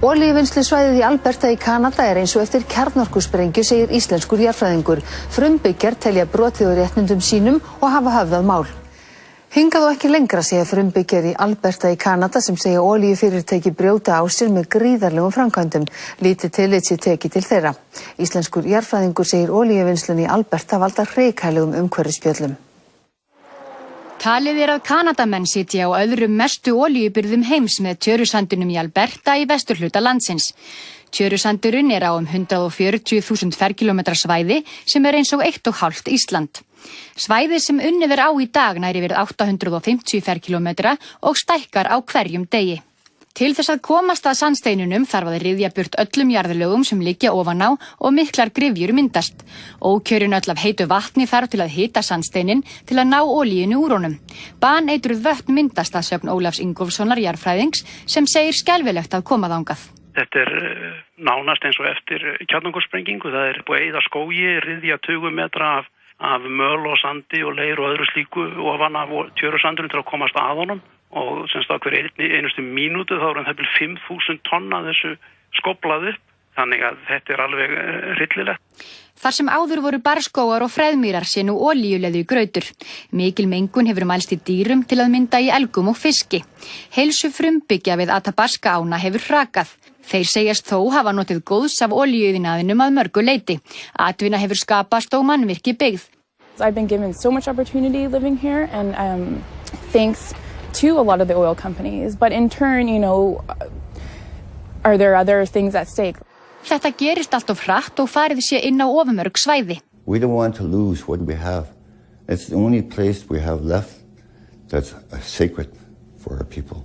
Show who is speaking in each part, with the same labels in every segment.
Speaker 1: Olíuvinnslusvæðið í Alberta í Kanada eins og eftir kjarnorkusprengju, segir íslenskur jarðfræðingur. Frumbyggjar telja brotið á réttindum sínum og hafa höfðað mál. Hingað og ekki lengra, segja frumbyggjar í Alberta í Kanada sem segja olíufyrirtæki brjóta á sér með gríðarlegum framkvæmdum. Lítið tillit sé tekið til þeirra. Íslenskur jarðfræðingur segir olíuvinnslun í Alberta valda hrikallegum umhverfisspjöllum.
Speaker 2: Talið að Kanadamenn sitja á öðrum mestu olíubirgðum heims með tjörusandinum í Alberta í vesturhluta landsins. Tjörusandurinn á 140.000 ferkílómetra svæði sem eins og 1,5 Ísland. Svæðið sem unnið á í dag nær yfir 850 ferkílómetra og stækkar á hverjum degi. Til þess að komast að sandsteinunum þarf að ryðja burt öllum jarðlögum sem liggja ofan á og miklar gryfjur myndast. Ókjörin öll af heitu vatni þarf til að hita sandsteinin til að ná olíunni úr honum. Baneitruð vötn myndast að sögn Ólafs Ingólfssonar jarðfræðings sem segir skelfilegt að koma þangað.
Speaker 3: Þetta nánast eins og eftir kjarnorkusprengingu. Það búið að eyða skógi, ryðja 20 metra af möl og sandi og leir og öðru slíku ofan af tjörusandurinn til að komast að honum. Og semst á hver einustu mínútu þá það 5.000 tonna þessu skóplað upp. Þannig að þetta alveg hryllilegt.
Speaker 2: Þar sem áður voru barrskógar og freðmýrar sé nú olíuleðu grautur. Mikil mengun hefur mælst í dýrum til að mynda í elgum og fiski. Heilsu frumbyggja við Athabasca ána hefur hrakað. Þeir segjast þó hafa notið góðs af olíuiðnaðinum að mörgu leyti. Atvinna hefur skapast og mannvirki byggð.
Speaker 4: I've been given so much opportunity living here and thanks to a lot of the oil companies, but in turn, are there other things at stake?
Speaker 2: Þetta gerist allt of hratt og farið sé inn á ofmörg svæði.
Speaker 5: We don't want to lose what we have. It's the only place we have left that's sacred for our people.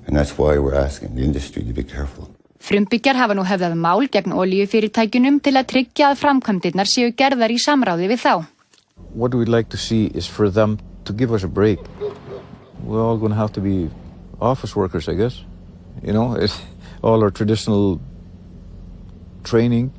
Speaker 5: And that's why we're asking the industry to be careful.
Speaker 2: Frumbyggjar hafa nú höfðað mál gegn olíufyrirtækjunum til að tryggja að framkvæmdirnar séu gerðar í samráði við þá.
Speaker 6: What we'd like to see is for them to give us a break. We're all going to have to be office workers, I guess. All our traditional training,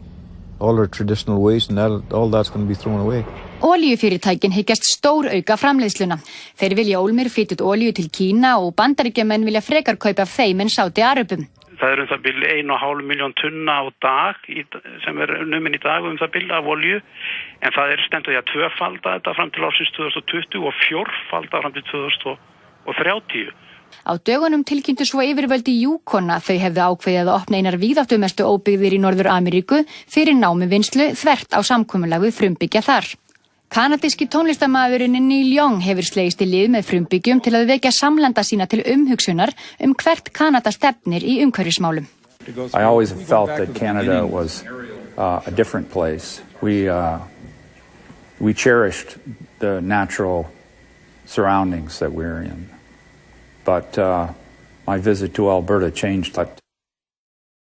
Speaker 6: all our traditional ways, and all that's going to be thrown away.
Speaker 2: Olíufyrirtækin hyggjast stórauka framleiðsluna. Þeir vilja ólmir flytja olíu til Kína og Bandaríkjamenn vilja frekar kaupa af þeim en Sádi-Aröbum.
Speaker 3: Það það bil 1,5 milljón tunna á dag sem numin í dag það bil af olíu. En það stendur því að tvöfalda þetta fram til ársins 2020 og fjórfalda fram til 2030.
Speaker 2: Á dögunum tilkynntu svo yfirvöld í Yukon að þau hefðu ákveðið að opna einar víðáttumestu óbyggðir í Norður-Ameríku fyrir námuvinnslu þvert á samkomulag við frumbyggja þar. Kanadíski tónlistarmaðurinn Neil Young hefur slegist í lið með frumbyggjum til að vekja samlanda sína til umhugsunar hvert Kanada stefnir í umhverfismálum.
Speaker 7: I always felt that Canada was a different place. We cherished the natural surroundings that we're in. But my visit to Alberta changed that.